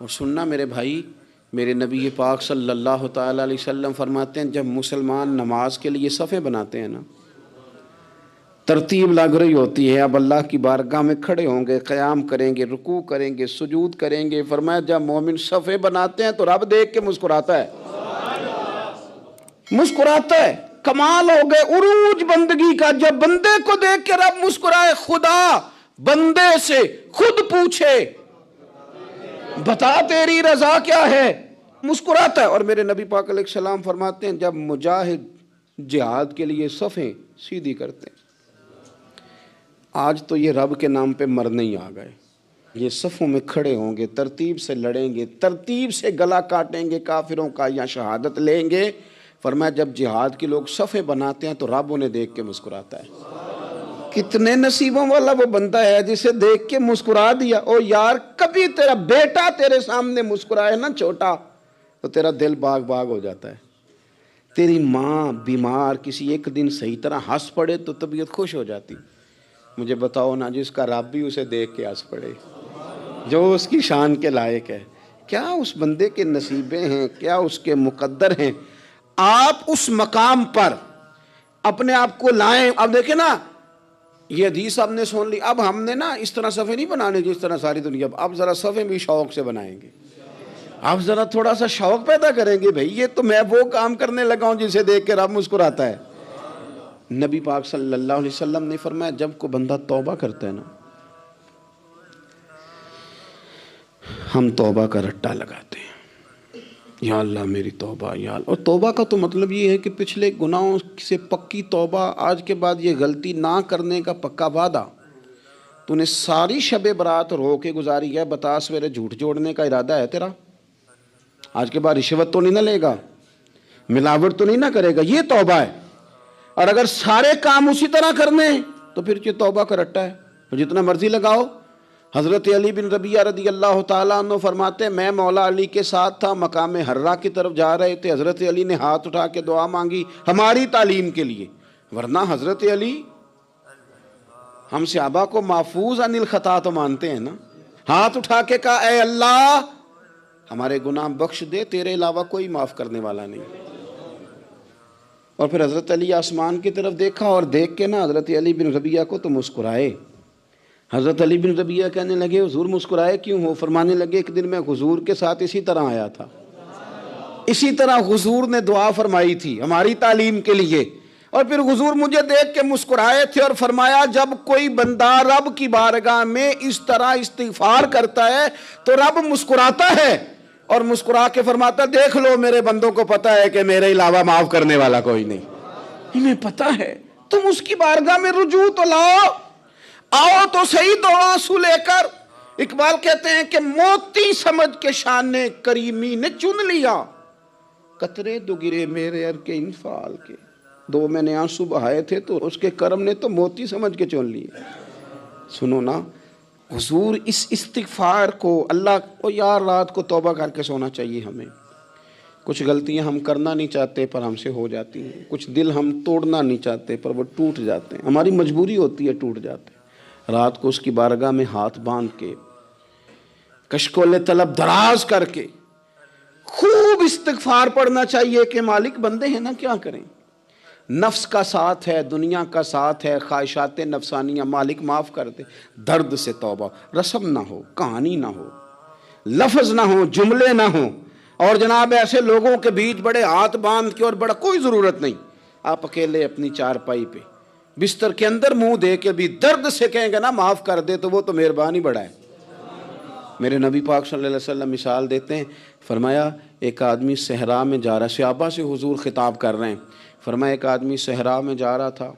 اور سننا میرے بھائی، میرے نبی پاک صلی اللہ تعالیٰ علیہ وسلم فرماتے ہیں جب مسلمان نماز کے لیے صفیں بناتے ہیں نا، ترتیب لگ رہی ہوتی ہے، اب اللہ کی بارگاہ میں کھڑے ہوں گے، قیام کریں گے، رکوع کریں گے، سجود کریں گے، فرمایا جب مومن صفیں بناتے ہیں تو رب دیکھ کے مسکراتا ہے، مسکراتا ہے۔ کمال ہو گئے عروج بندگی کا، جب بندے کو دیکھ کے رب مسکرائے۔ خدا بندے سے خود پوچھے بتا تیری رضا کیا ہے، مسکراتا ہے۔ اور میرے نبی پاک علیہ السلام فرماتے ہیں جب مجاہد جہاد کے لیے صفیں سیدھی کرتے ہیں، آج تو یہ رب کے نام پہ مرنے ہی آ گئے، یہ صفوں میں کھڑے ہوں گے، ترتیب سے لڑیں گے، ترتیب سے گلا کاٹیں گے کافروں کا یا شہادت لیں گے۔ فرمایا جب جہاد کے لوگ صفیں بناتے ہیں تو رب انہیں دیکھ کے مسکراتا ہے۔ کتنے نصیبوں والا وہ بندہ ہے جسے دیکھ کے مسکرا دیا۔ او یار کبھی تیرا بیٹا تیرے سامنے مسکرائے نا چھوٹا تو تیرا دل باغ باغ ہو جاتا ہے۔ تیری ماں بیمار کسی ایک دن صحیح طرح ہنس پڑے تو طبیعت خوش ہو جاتی۔ مجھے بتاؤ نا جس کا رب بھی اسے دیکھ کے ہنس پڑے، جو اس کی شان کے لائق ہے، کیا اس بندے کے نصیبیں ہیں، کیا اس کے مقدر ہیں۔ آپ اس مقام پر اپنے آپ کو لائیں۔ اب دیکھیں نا یہ حدیث آپ نے سن لی، اب ہم نے نا اس طرح صفحے نہیں بنانے جس طرح ساری دنیا، اب ذرا صفحے بھی شوق سے بنائیں گے، اب ذرا تھوڑا سا شوق پیدا کریں گے۔ بھئی یہ تو میں وہ کام کرنے لگا ہوں جسے دیکھ کے رب مسکراتا ہے۔ نبی پاک صلی اللہ علیہ وسلم نے فرمایا جب کوئی بندہ توبہ کرتا ہے نا، ہم توبہ کا رٹا لگاتے ہیں، یا اللہ میری توبہ یا اللہ۔ اور توبہ کا تو مطلب یہ ہے کہ پچھلے گناہوں سے پکی توبہ، آج کے بعد یہ غلطی نہ کرنے کا پکا وعدہ۔ تو نے ساری شب برات رو کے گزاری ہے، بتا سویرے جھوٹ جوڑنے کا ارادہ ہے تیرا؟ آج کے بعد رشوت تو نہیں نہ لے گا، ملاوٹ تو نہیں نہ کرے گا، یہ توبہ ہے۔ اور اگر سارے کام اسی طرح کرنے تو پھر یہ توبہ کا رٹا ہے، جتنا مرضی لگاؤ۔ حضرت علی بن ربیعہ رضی اللہ تعالیٰ عنہ فرماتے ہیں میں مولا علی کے ساتھ تھا، مقام حرہ کی طرف جا رہے تھے، حضرت علی نے ہاتھ اٹھا کے دعا مانگی ہماری تعلیم کے لیے، ورنہ حضرت علی ہم صحابہ کو محفوظ عن الخطا تو مانتے ہیں نا۔ ہاتھ اٹھا کے کہا اے اللہ ہمارے گناہ بخش دے، تیرے علاوہ کوئی معاف کرنے والا نہیں۔ اور پھر حضرت علی آسمان کی طرف دیکھا اور دیکھ کے نا حضرت علی بن ربیعہ کو تو مسکرائے۔ حضرت علی بن ربیعہ کہنے لگے حضور مسکرائے کیوں ہو؟ فرمانے لگے ایک دن میں حضور کے ساتھ اسی طرح آیا تھا، اسی طرح حضور نے دعا فرمائی تھی ہماری تعلیم کے لیے، اور پھر حضور مجھے دیکھ کے مسکرائے تھے اور فرمایا جب کوئی بندہ رب کی بارگاہ میں اس طرح استغفار کرتا ہے تو رب مسکراتا ہے، اور مسکرا کے فرماتا دیکھ لو میرے بندوں کو پتا ہے کہ میرے علاوہ معاف کرنے والا کوئی نہیں، انہیں پتا ہے۔ تم اس کی بارگاہ میں رجوع تو لاؤ، آؤ تو صحیح دو آنسو لے کر۔ اقبال کہتے ہیں کہ موتی سمجھ کے شان کریمی نے چن لیا، قطرے دو گرے میرے ار کے انفعال کے، دو میں نے آنسو بہائے تھے تو اس کے کرم نے تو موتی سمجھ کے چن لیے۔ سنو نا حضور اس استغفار کو اللہ کو یار رات کو توبہ کر کے سونا چاہیے ہمیں۔ کچھ غلطیاں ہم کرنا نہیں چاہتے پر ہم سے ہو جاتی ہیں، کچھ دل ہم توڑنا نہیں چاہتے پر وہ ٹوٹ جاتے ہیں، ہماری مجبوری ہوتی ہے ٹوٹ جاتے ہیں۔ رات کو اس کی بارگاہ میں ہاتھ باندھ کے کشکول طلب دراز کر کے خوب استغفار پڑھنا چاہیے کہ مالک بندے ہیں نا کیا کریں، نفس کا ساتھ ہے، دنیا کا ساتھ ہے، خواہشات نفسانیہ، مالک معاف کر دے۔ درد سے توبہ، رسم نہ ہو، کہانی نہ ہو، لفظ نہ ہو، جملے نہ ہوں، اور جناب ایسے لوگوں کے بیچ بڑے ہاتھ باندھ کے اور بڑا کوئی ضرورت نہیں، آپ اکیلے اپنی چارپائی پہ بستر کے اندر منہ دے کے بھی درد سے کہیں گے نا معاف کر دے تو وہ تو مہربانی بڑا ہے۔ میرے نبی پاک صلی اللہ علیہ وسلم مثال دیتے ہیں، فرمایا ایک آدمی صحرا میں جا رہا، صحابہ سے حضور خطاب کر رہے ہیں، فرمایا ایک آدمی صحرا میں جا رہا تھا،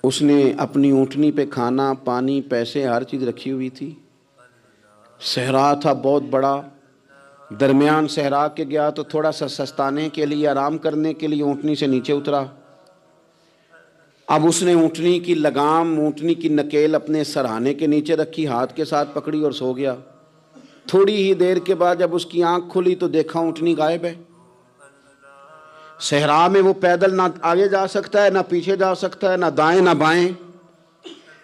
اس نے اپنی اونٹنی پہ کھانا پانی پیسے ہر چیز رکھی ہوئی تھی، صحرا تھا بہت بڑا، درمیان صحرا کے گیا تو تھوڑا سا سستانے کے لیے آرام کرنے کے لیے اونٹنی سے نیچے اترا۔ اب اس نے اونٹنی کی لگام اونٹنی کی نکیل اپنے سرہانے کے نیچے رکھی، ہاتھ کے ساتھ پکڑی اور سو گیا۔ تھوڑی ہی دیر کے بعد جب اس کی آنکھ کھلی تو دیکھا اونٹنی غائب ہے۔ صحرا میں وہ پیدل نہ آگے جا سکتا ہے، نہ پیچھے جا سکتا ہے، نہ دائیں نہ بائیں،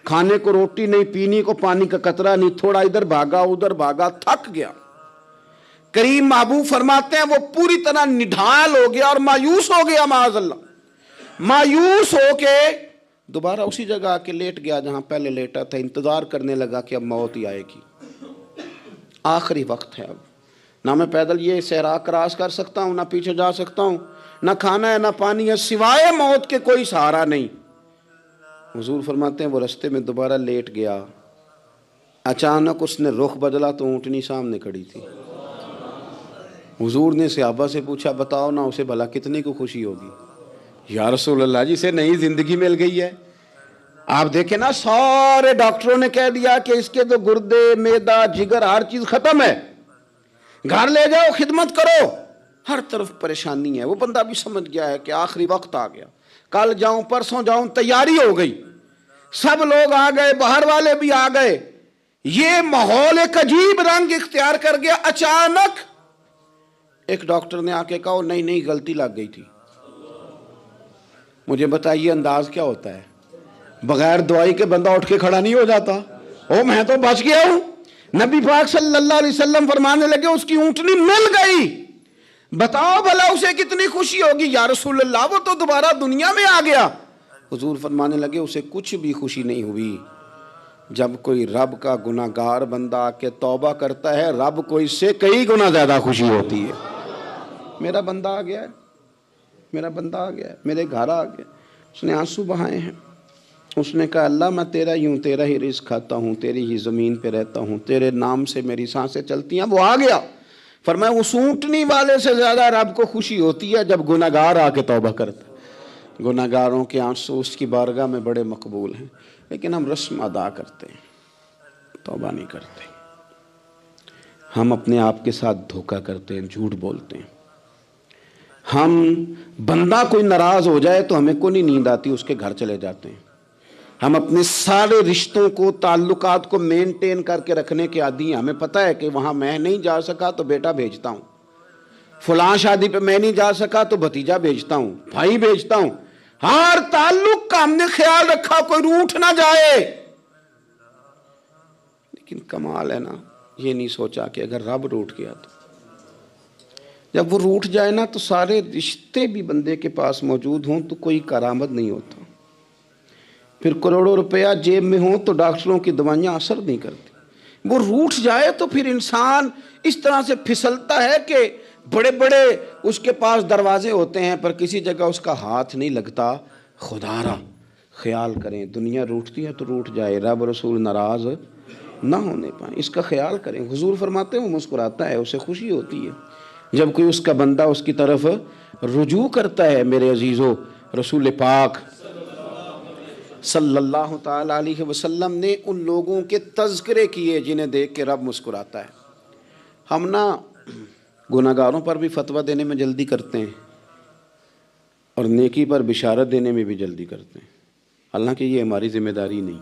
کھانے کو روٹی نہیں، پینے کو پانی کا قطرہ نہیں، تھوڑا ادھر بھاگا ادھر بھاگا، تھک گیا۔ کریم محبوب فرماتے ہیں وہ پوری طرح نڈھال ہو گیا اور مایوس ہو گیا، معاذ اللہ، مایوس ہو کے دوبارہ اسی جگہ آ کے لیٹ گیا جہاں پہلے لیٹا تھا، انتظار کرنے لگا کہ اب موت ہی آئے گی، آخری وقت ہے، اب نہ میں پیدل یہ صحرا کراس کر سکتا ہوں، نہ پیچھے جا سکتا ہوں، نہ کھانا ہے نہ پانی ہے، سوائے موت کے کوئی سہارا نہیں۔ حضور فرماتے ہیں وہ رستے میں دوبارہ لیٹ گیا، اچانک اس نے رخ بدلا تو اونٹنی سامنے کھڑی تھی۔ حضور نے صحابہ سے پوچھا بتاؤ نا اسے بھلا کتنے کو خوشی ہوگی؟ یا رسول اللہ جی سے نئی زندگی مل گئی ہے۔ آپ دیکھیں نا سارے ڈاکٹروں نے کہہ دیا کہ اس کے تو گردے، معدہ، جگر ہر چیز ختم ہے، گھر لے جاؤ خدمت کرو، ہر طرف پریشانی ہے۔ وہ بندہ بھی سمجھ گیا ہے کہ آخری وقت آ گیا، کل جاؤں پرسوں جاؤں، تیاری ہو گئی، سب لوگ آ گئے، باہر والے بھی آ گئے، یہ ماحول ایک عجیب رنگ اختیار کر گیا۔ اچانک ایک ڈاکٹر نے آ کے کہا نہیں نہیں غلطی لگ گئی تھی۔ مجھے بتائیے انداز کیا ہوتا ہے؟ بغیر دوائی کے بندہ اٹھ کے کھڑا نہیں ہو جاتا، او میں تو بچ گیا ہوں۔ نبی پاک صلی اللہ علیہ وسلم فرمانے لگے اس کی اونٹنی مل گئی، بتاؤ بھلا اسے کتنی خوشی ہوگی؟ یا رسول اللہ وہ تو دوبارہ دنیا میں آ گیا۔ حضور فرمانے لگے اسے کچھ بھی خوشی نہیں ہوئی۔ جب کوئی رب کا گناہ گار بندہ آ کے توبہ کرتا ہے، رب کو اس سے کئی گنا زیادہ خوشی ہوتی ہے۔ میرا بندہ آ گیا ہے، میرا بندہ آ گیا ہے، میرے گھر آ گیا۔ اس نے آنسو بہائے ہیں، اس نے کہا اللہ میں تیرا ہی ہوں، تیرا ہی رزق کھاتا ہوں، تیری ہی زمین پہ رہتا ہوں، تیرے نام سے میری سانسیں چلتی ہیں۔ وہ آ گیا۔ فرمایا اس اونٹنی والے سے زیادہ رب کو خوشی ہوتی ہے جب گناہ گار آ کے توبہ کرتا ہے۔ گناہ گاروں کے آنسو اس کی بارگاہ میں بڑے مقبول ہیں، لیکن ہم رسم ادا کرتے ہیں، توبہ نہیں کرتے۔ ہم اپنے آپ کے ساتھ دھوکہ کرتے ہیں، جھوٹ بولتے ہیں۔ ہم بندہ کوئی ناراض ہو جائے تو ہمیں کو نہیں نیند آتی، اس کے گھر چلے جاتے ہیں۔ ہم اپنے سارے رشتوں کو، تعلقات کو مینٹین کر کے رکھنے کے عادی ہیں۔ ہمیں پتہ ہے کہ وہاں میں نہیں جا سکا تو بیٹا بھیجتا ہوں، فلاں شادی پہ میں نہیں جا سکا تو بھتیجا بھیجتا ہوں، بھائی بھیجتا ہوں۔ ہر تعلق کا ہم نے خیال رکھا کوئی روٹھ نہ جائے، لیکن کمال ہے نا، یہ نہیں سوچا کہ اگر رب روٹھ گیا تو جب وہ روٹھ جائے نا تو سارے رشتے بھی بندے کے پاس موجود ہوں تو کوئی کارآمد نہیں ہوتا، پھر کروڑوں روپیہ جیب میں ہوں تو ڈاکٹروں کی دوائیاں اثر نہیں کرتی۔ وہ روٹھ جائے تو پھر انسان اس طرح سے پھسلتا ہے کہ بڑے بڑے اس کے پاس دروازے ہوتے ہیں پر کسی جگہ اس کا ہاتھ نہیں لگتا۔ خدا را خیال کریں، دنیا روٹھتی ہے تو روٹھ جائے، رب رسول ناراض نہ ہونے پائیں، اس کا خیال کریں۔ حضور فرماتے ہیں وہ مسکراتا ہے، اسے خوشی ہوتی ہے جب کوئی اس کا بندہ اس کی طرف رجوع کرتا ہے۔ میرے عزیزو، رسول پاک صلی اللہ تعالی علیہ وسلم نے ان لوگوں کے تذکرے کیے جنہیں دیکھ کے رب مسکراتا ہے۔ ہم نا گناہ گاروں پر بھی فتویٰ دینے میں جلدی کرتے ہیں اور نیکی پر بشارت دینے میں بھی جلدی کرتے ہیں، حالانکہ یہ ہماری ذمہ داری نہیں۔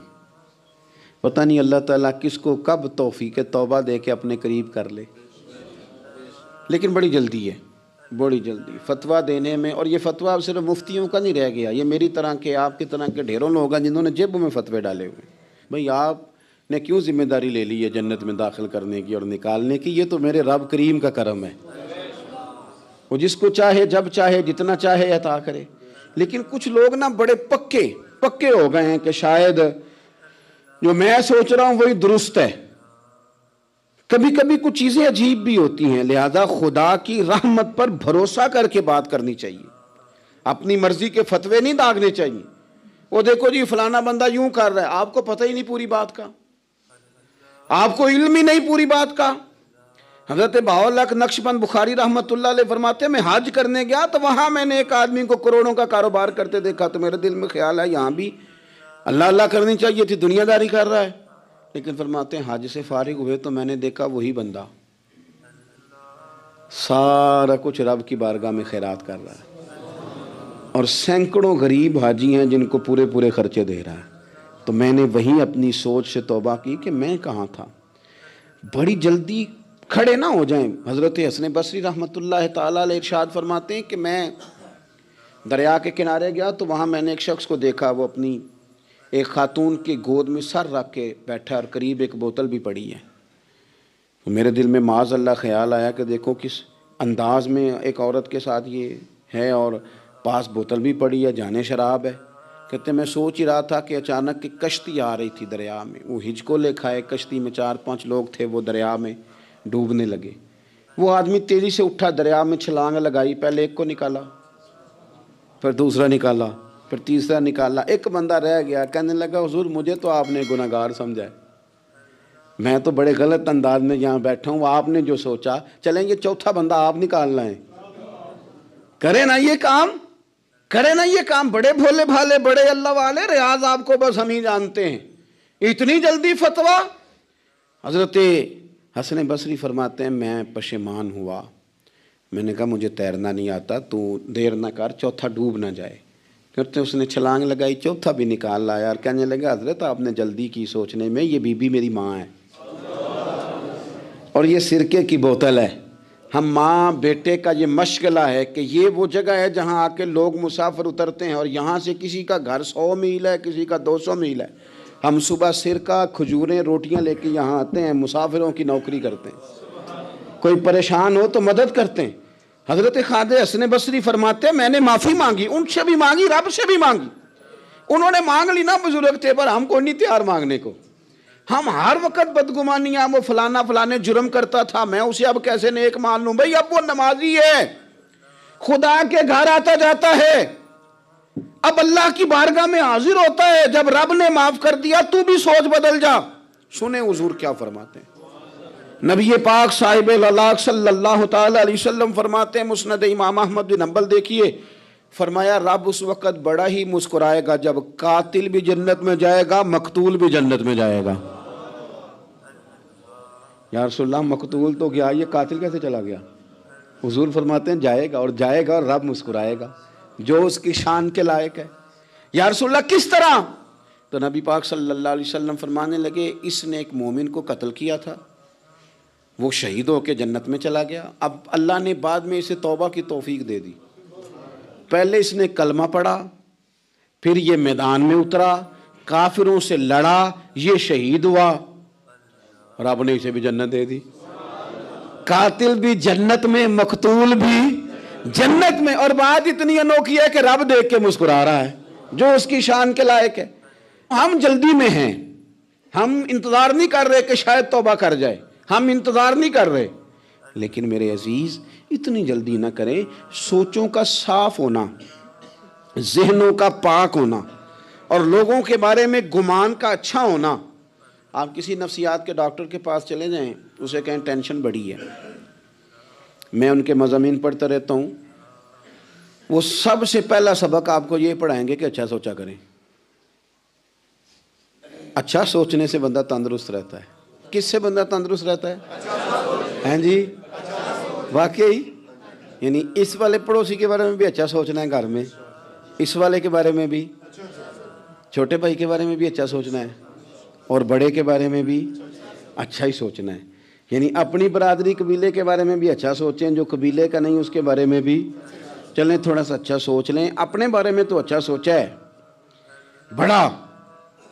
پتہ نہیں اللہ تعالیٰ کس کو کب توفیق توبہ دے کے اپنے قریب کر لے، لیکن بڑی جلدی ہے، بڑی جلدی فتویٰ دینے میں۔ اور یہ فتویٰ صرف مفتیوں کا نہیں رہ گیا، یہ میری طرح کے، آپ کی طرح کے ڈھیروں لوگ ہیں جنہوں نے جیبوں میں فتوے ڈالے ہوئے۔ بھئی آپ نے کیوں ذمہ داری لے لی ہے جنت میں داخل کرنے کی اور نکالنے کی؟ یہ تو میرے رب کریم کا کرم ہے، وہ جس کو چاہے جب چاہے جتنا چاہے عطا کرے۔ لیکن کچھ لوگ نا بڑے پکے ہو گئے ہیں کہ شاید جو میں سوچ رہا ہوں وہی درست ہے۔ کبھی کبھی کچھ چیزیں عجیب بھی ہوتی ہیں، لہذا خدا کی رحمت پر بھروسہ کر کے بات کرنی چاہیے، اپنی مرضی کے فتوے نہیں داغنے چاہیے۔ وہ دیکھو جی فلانا بندہ یوں کر رہا ہے، آپ کو پتہ ہی نہیں پوری بات کا، آپ کو علم ہی نہیں پوری بات کا۔ حضرت بہاءاللہ نقشبند بخاری رحمۃ اللہ علیہ فرماتے ہیں میں حج کرنے گیا تو وہاں میں نے ایک آدمی کو کروڑوں کا کاروبار کرتے دیکھا، تو میرے دل میں خیال ہے یہاں بھی اللہ اللہ کرنی چاہیے تھی، دنیا داری کر رہا ہے۔ لیکن فرماتے ہیں حج سے فارغ ہوئے تو میں نے دیکھا وہی بندہ سارا کچھ رب کی بارگاہ میں خیرات کر رہا ہے، اور سینکڑوں غریب حاجی ہیں جن کو پورے خرچے دے رہا ہے۔ تو میں نے وہیں اپنی سوچ سے توبہ کی کہ میں کہاں تھا۔ بڑی جلدی کھڑے نہ ہو جائیں۔ حضرت حسن بصری رحمۃ اللہ تعالیٰ علیہ ارشاد فرماتے ہیں کہ میں دریا کے کنارے گیا تو وہاں میں نے ایک شخص کو دیکھا، وہ اپنی ایک خاتون کی گود میں سر رکھ کے بیٹھا اور قریب ایک بوتل بھی پڑی ہے۔ میرے دل میں معاذ اللہ خیال آیا کہ دیکھو کس انداز میں ایک عورت کے ساتھ یہ ہے، اور پاس بوتل بھی پڑی ہے، جانے شراب ہے۔ کہتے میں سوچ ہی رہا تھا کہ اچانک ایک کشتی آ رہی تھی دریا میں، وہ ہچکو لے کھائے، کشتی میں 4-5 لوگ تھے، وہ دریا میں ڈوبنے لگے۔ وہ آدمی تیزی سے اٹھا، دریا میں چھلانگ لگائی، پہلے ایک کو نکالا، پھر دوسرا نکالا، پھر تیسرا نکالا، ایک بندہ رہ گیا۔ کہنے لگا حضور مجھے تو آپ نے گناہ گار سمجھا ہے، میں تو بڑے غلط انداز میں یہاں بیٹھا ہوں، آپ نے جو سوچا، چلیں گے چوتھا بندہ آپ نکالنا ہے، کرے نا یہ کام، کرے نا یہ کام۔ بڑے بھولے بھالے، بڑے اللہ والے، ریاض آپ کو بس ہم ہی جانتے ہیں، اتنی جلدی فتویٰ۔ حضرت حسن بصری فرماتے ہیں میں پشیمان ہوا، میں نے کہا مجھے تیرنا نہیں آتا، تو دیر نہ کر، چوتھا ڈوب نہ جائے۔ کرتے اس نے چھلانگ لگائی، چوتھا بھی نکال لایا، اور کہنے لگا حضرت آپ نے جلدی کی سوچنے میں، یہ بی بی میری ماں ہے اور یہ سرکے کی بوتل ہے۔ ہم ماں بیٹے کا یہ مشغلہ ہے کہ یہ وہ جگہ ہے جہاں آ کے لوگ مسافر اترتے ہیں، اور یہاں سے کسی کا گھر 100 میل ہے، کسی کا 200 میل ہے۔ ہم صبح سرکہ، کھجوریں، روٹیاں لے کے یہاں آتے ہیں، مسافروں کی نوکری کرتے ہیں، کوئی پریشان ہو تو مدد کرتے ہیں۔ حضرت خواجہ حسن بصری فرماتے ہیں میں نے معافی مانگی، ان سے بھی مانگی، رب سے بھی مانگی۔ انہوں نے مانگ لی نا، بزرگ تھے، پر ہم کو نہیں تیار مانگنے کو۔ ہم ہر وقت بدگمانیاں، وہ فلانا فلانے جرم کرتا تھا، میں اسے اب کیسے نیک مان لوں؟ بھئی اب وہ نمازی ہے، خدا کے گھر آتا جاتا ہے، اب اللہ کی بارگاہ میں حاضر ہوتا ہے، جب رب نے معاف کر دیا تو بھی سوچ بدل جا۔ سنیں حضور کیا فرماتے ہیں۔ نبی پاک صاحب الاخلاق صلی اللہ تعالی علیہ وسلم فرماتے ہیں، مسند امام احمد بن حنبل دیکھیے، فرمایا رب اس وقت بڑا ہی مسکرائے گا جب قاتل بھی جنت میں جائے گا، مقتول بھی جنت میں جائے گا۔ یا رسول اللہ مقتول تو گیا، یہ قاتل کیسے چلا گیا؟ حضور فرماتے ہیں جائے گا، اور جائے گا اور رب مسکرائے گا، جو اس کی شان کے لائق ہے۔ یا رسول اللہ کس طرح؟ تو نبی پاک صلی اللہ علیہ وسلم فرمانے لگے اس نے ایک مومن کو قتل کیا تھا، وہ شہید ہو کے جنت میں چلا گیا، اب اللہ نے بعد میں اسے توبہ کی توفیق دے دی۔ پہلے اس نے کلمہ پڑھا، پھر یہ میدان میں اترا، کافروں سے لڑا، یہ شہید ہوا، اور آپ نے اسے بھی جنت دے دی۔ قاتل بھی جنت میں، مقتول بھی جنت میں، اور بات اتنی انوکھی ہے کہ رب دیکھ کے مسکرا رہا ہے، جو اس کی شان کے لائق ہے۔ ہم جلدی میں ہیں، ہم انتظار نہیں کر رہے کہ شاید توبہ کر جائے، ہم انتظار نہیں کر رہے، لیکن میرے عزیز اتنی جلدی نہ کریں۔ سوچوں کا صاف ہونا، ذہنوں کا پاک ہونا، اور لوگوں کے بارے میں گمان کا اچھا ہونا۔ آپ کسی نفسیات کے ڈاکٹر کے پاس چلے جائیں، اسے کہیں ٹینشن بڑی ہے، میں ان کے مضامین پڑھتا رہتا ہوں، وہ سب سے پہلا سبق آپ کو یہ پڑھائیں گے کہ اچھا سوچا کریں۔ اچھا سوچنے سے بندہ تندرست رہتا ہے۔ کس سے بندہ تندرست رہتا ہے؟ ہیں جی واقعی، یعنی اس والے پڑوسی کے بارے میں بھی اچھا سوچنا ہے، گھر میں اس والے کے بارے میں بھی، چھوٹے بھائی کے بارے میں بھی اچھا سوچنا ہے، اور بڑے کے بارے میں بھی اچھا ہی سوچنا ہے۔ یعنی اپنی برادری قبیلے کے بارے میں بھی اچھا سوچیں، جو قبیلے کا نہیں اس کے بارے میں بھی چلیں تھوڑا سا اچھا سوچ لیں۔ اپنے بارے میں تو اچھا سوچا ہے بڑا،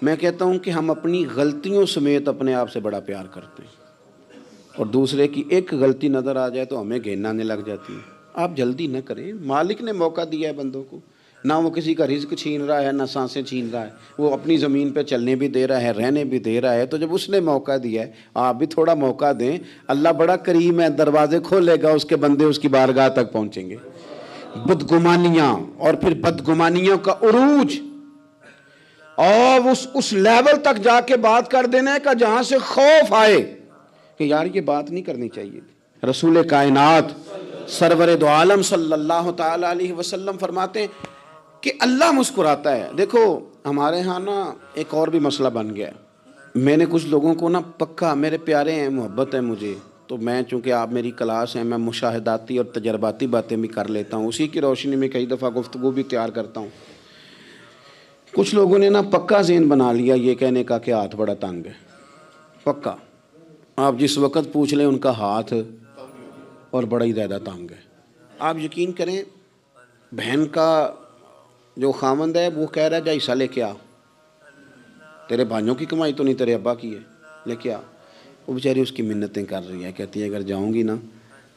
میں کہتا ہوں کہ ہم اپنی غلطیوں سمیت اپنے آپ سے بڑا پیار کرتے ہیں، اور دوسرے کی ایک غلطی نظر آ جائے تو ہمیں گھین آنے لگ جاتی ہے۔ آپ جلدی نہ کریں، مالک نے موقع دیا ہے بندوں کو، نہ وہ کسی کا رزق چھین رہا ہے، نہ سانسیں چھین رہا ہے، وہ اپنی زمین پہ چلنے بھی دے رہا ہے، رہنے بھی دے رہا ہے، تو جب اس نے موقع دیا ہے آپ بھی تھوڑا موقع دیں۔ اللہ بڑا کریم ہے، دروازے کھولے گا، اس کے بندے اس کی بارگاہ تک پہنچیں گے۔ بدگمانیاں، اور پھر بدگمانیوں کا عروج، اور اس لیول تک جا کے بات کر دینا کا جہاں سے خوف آئے کہ یار یہ بات نہیں کرنی چاہیے تھی۔ رسول کائنات سرور دو عالم صلی اللہ تعالی علیہ وسلم فرماتے ہیں کہ اللہ مسکراتا ہے۔ دیکھو ہمارے ہاں نا ایک اور بھی مسئلہ بن گیا ہے، میں نے کچھ لوگوں کو نا پکا، میرے پیارے ہیں، محبت ہے مجھے، تو میں چونکہ آپ میری کلاس ہیں، میں مشاہداتی اور تجرباتی باتیں بھی کر لیتا ہوں، اسی کی روشنی میں کئی دفعہ گفتگو بھی تیار کرتا ہوں۔ کچھ لوگوں نے نا پکا ذہن بنا لیا یہ کہنے کا کہ ہاتھ بڑا تنگ ہے، پکا، آپ جس وقت پوچھ لیں ان کا ہاتھ اور بڑا ہی زیادہ تنگ ہے۔ آپ یقین کریں، بہن کا جو خامند ہے وہ کہہ رہا ہے جا حصہ لے کے آ، تیرے بھائیوں کی کمائی تو نہیں، تیرے ابا کی ہے، لے کے آ۔ وہ بیچاری اس کی منتیں کر رہی ہے، کہتی ہے اگر جاؤں گی نا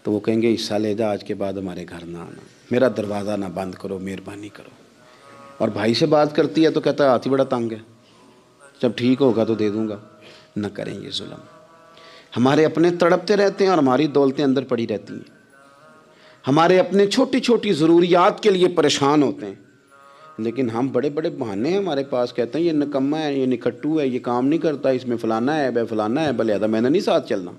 تو وہ کہیں گے حصہ لے جا، آج کے بعد ہمارے گھر نہ آنا، میرا دروازہ نہ بند کرو، مہربانی کرو۔ اور بھائی سے بات کرتی ہے تو کہتا ہے ہاتھ ہی بڑا تنگ ہے، جب ٹھیک ہوگا تو دے دوں گا۔ نہ کریں یہ ظلم۔ ہمارے اپنے تڑپتے رہتے ہیں اور ہماری دولتیں اندر پڑی رہتی ہیں، ہمارے اپنے چھوٹی چھوٹی ضروریات کے لیے پریشان ہوتے ہیں، لیکن ہم بڑے بڑے بہانے ہیں ہمارے پاس، کہتے ہیں یہ نکما ہے، یہ نکھٹو ہے، یہ کام نہیں کرتا، اس میں فلانا ہے، بے فلانا ہے، بلے میں نے نہیں ساتھ چلنا۔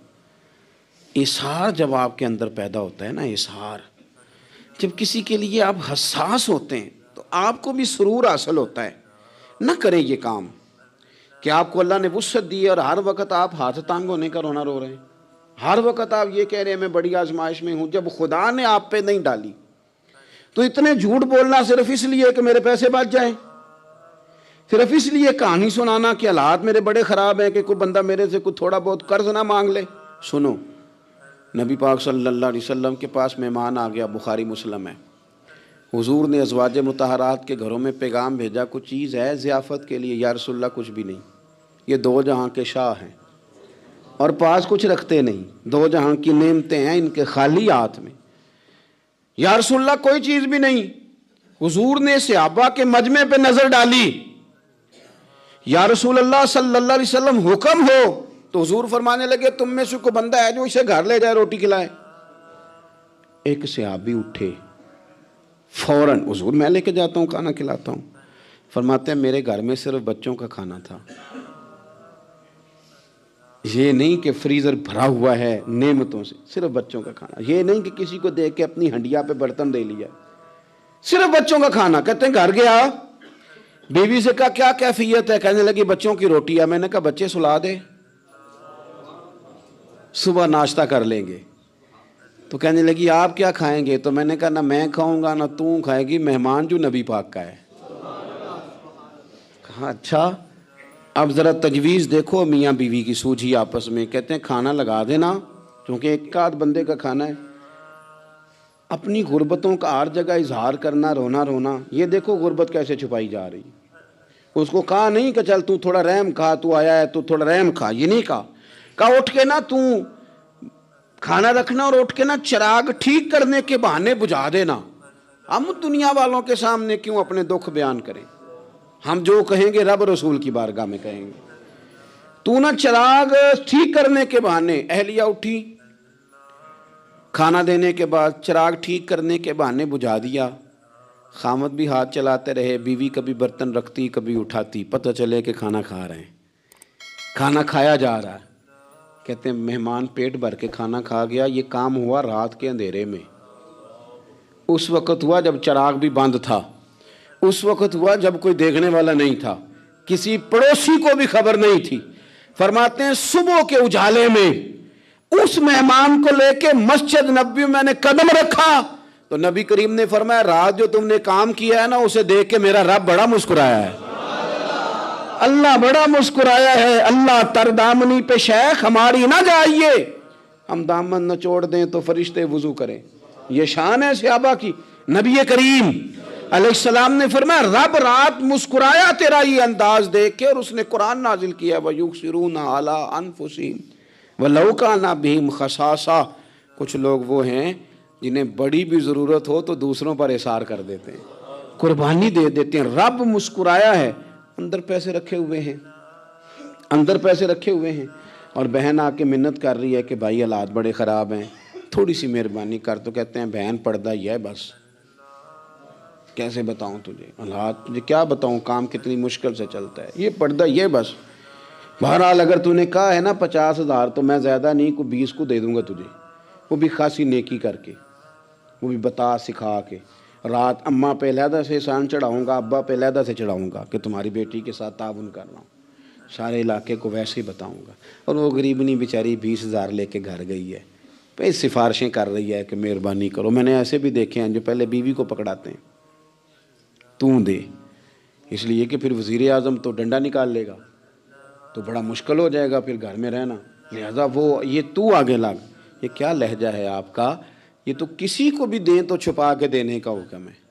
اظہار جب آپ کے اندر پیدا ہوتا ہے نا، اظہار، جب کسی کے لیے آپ حساس ہوتے ہیں تو آپ کو بھی سرور حاصل ہوتا ہے۔ نہ کریں یہ کام کہ آپ کو اللہ نے وسعت دی ہے اور ہر وقت آپ ہاتھ تانگ ہونے کا رونا رو رہے ہیں، ہر وقت آپ یہ کہہ رہے ہیں میں بڑی آزمائش میں ہوں، جب خدا نے آپ پہ نہیں ڈالی تو اتنے جھوٹ بولنا صرف اس لیے کہ میرے پیسے بچ جائیں، صرف اس لیے کہانی سنانا کہ حالات میرے بڑے خراب ہیں کہ کوئی بندہ میرے سے کوئی تھوڑا بہت قرض نہ مانگ لے۔ سنو، نبی پاک صلی اللہ علیہ وسلم کے پاس مہمان آ گیا، بخاری مسلم ہے، حضور نے ازواج مطہرات کے گھروں میں پیغام بھیجا، کچھ چیز ہے ضیافت کے لیے؟ یا رسول اللہ کچھ بھی نہیں، یہ دو جہاں کے شاہ ہیں اور پاس کچھ رکھتے نہیں، دو جہاں کی نعمتیں ہیں ان کے خالی ہاتھ میں۔ یا رسول اللہ کوئی چیز بھی نہیں۔ حضور نے صحابہ کے مجمع پہ نظر ڈالی، یا رسول اللہ صلی اللہ علیہ وسلم حکم ہو، تو حضور فرمانے لگے تم میں سے کوئی بندہ ہے جو اسے گھر لے جائے روٹی کھلائے؟ ایک صحابی اٹھے فوراً، حضور میں لے کے جاتا ہوں کھانا کھلاتا ہوں۔ فرماتے ہیں میرے گھر میں صرف بچوں کا کھانا تھا، یہ نہیں کہ فریزر بھرا ہوا ہے نعمتوں سے، صرف بچوں کا کھانا، یہ نہیں کہ کسی کو دیکھ کے اپنی ہنڈیا پہ برتن دے لیا، صرف بچوں کا کھانا۔ کہتے ہیں گھر گیا، بیوی سے کہا کیا کیفیت ہے؟ کہنے لگی بچوں کی روٹی ہے۔ میں نے کہا بچے سلا دے، صبح ناشتہ کر لیں گے۔ تو کہنے لگی آپ کیا کھائیں گے؟ تو میں نے کہا نہ میں کھاؤں گا نہ تو کھائے گی، مہمان جو نبی پاک کا ہے۔ کہا اچھا، اب ذرا تجویز دیکھو میاں بیوی کی سوجھی آپس میں۔ کہتے ہیں کھانا لگا دینا، کیونکہ ایک آدھ بندے کا کھانا ہے۔ اپنی غربتوں کا ہر جگہ اظہار کرنا، رونا رونا، یہ دیکھو غربت کیسے چھپائی جا رہی۔ اس کو کہا نہیں کہ چل تو تھوڑا رحم کھا، تو آیا ہے تو تھوڑا رحم کھا، یہ نہیں کہا۔ کہا اٹھ کے نا تو کھانا رکھنا اور اٹھ کے نا چراغ ٹھیک کرنے کے بہانے بجھا دینا۔ ہم دنیا والوں کے سامنے کیوں اپنے دکھ بیان کریں؟ ہم جو کہیں گے رب رسول کی بارگاہ میں کہیں گے۔ تو نا چراغ ٹھیک کرنے کے بہانے، اہلیہ اٹھی، کھانا دینے کے بعد چراغ ٹھیک کرنے کے بہانے بجھا دیا۔ خامد بھی ہاتھ چلاتے رہے، بیوی کبھی برتن رکھتی کبھی اٹھاتی، پتہ چلے کہ کھانا کھا رہے ہیں، کھانا کھایا جا رہا ہے۔ کہتے ہیں مہمان پیٹ بھر کے کھانا کھا گیا۔ یہ کام ہوا رات کے اندھیرے میں، اس وقت ہوا جب چراغ بھی بند تھا، اس وقت ہوا جب کوئی دیکھنے والا نہیں تھا، کسی پڑوسی کو بھی خبر نہیں تھی۔ فرماتے ہیں صبح کے اجالے میں اس مہمان کو لے کے مسجد نبوی میں نے قدم رکھا تو نبی کریم نے فرمایا رات جو تم نے کام کیا ہے نا، اسے دیکھ کے میرا رب بڑا مسکرایا ہے، اللہ بڑا مسکرایا ہے۔ اللہ تر دامنی پہ شیخ ہماری نہ جائیے، ہم دامن نہ چھوڑ دیں تو فرشتے وضو کریں۔ یہ شان ہے صحابہ کی۔ نبی کریم علیہ السلام نے فرمایا رب رات مسکرایا تیرا یہ انداز دیکھ کے، اور اس نے قرآن نازل کیا وَيُؤْثِرُونَ عَلَىٰ أَنفُسِهِمْ وَلَوْ كَانَ بِهِمْ خَصَاصَةٌ۔ کچھ لوگ وہ ہیں جنہیں بڑی بھی ضرورت ہو تو دوسروں پر اثار کر دیتے ہیں، قربانی دے دیتے ہیں۔ رب مسکرایا ہے، اندر پیسے رکھے ہوئے ہیں، اندر پیسے رکھے ہوئے ہیں، اور بہن آ کے منت کر رہی ہے کہ بھائی حالات بڑے خراب ہیں، تھوڑی سی مہربانی کر۔ تو کہتے ہیں بہن پردہ یہ ہے بس، کیسے بتاؤں تجھے حالات، تجھے کیا بتاؤں، کام کتنی مشکل سے چلتا ہے، یہ پردہ یہ بس۔ بہرحال اگر تو نے کہا ہے نا 50,000 تو میں زیادہ نہیں، کوئی 20 کو دے دوں گا تجھے، وہ بھی خاصی نیکی کر کے، وہ بھی بتا سکھا کے۔ رات اماں پہ علیحدہ سے احسان چڑھاؤں گا، ابا پہ علیحدہ سے چڑھاؤں گا کہ تمہاری بیٹی کے ساتھ تعاون کر رہا ہوں، سارے علاقے کو ویسے ہی بتاؤں گا۔ اور وہ غریبنی بیچاری 20,000 لے کے گھر گئی ہے، پہ سفارشیں کر رہی ہے کہ مہربانی کرو۔ میں نے ایسے بھی دیکھے ہیں جو پہلے بیوی کو پکڑاتے ہیں، تو دے، اس لیے کہ پھر وزیر اعظم تو ڈنڈا نکال لے گا تو بڑا مشکل ہو جائے گا پھر گھر میں رہنا، لہذا وہ یہ تو آگے لگ۔ یہ کیا لہجہ ہے آپ کا؟ یہ تو کسی کو بھی دیں تو چھپا کے دینے کا حکم ہے۔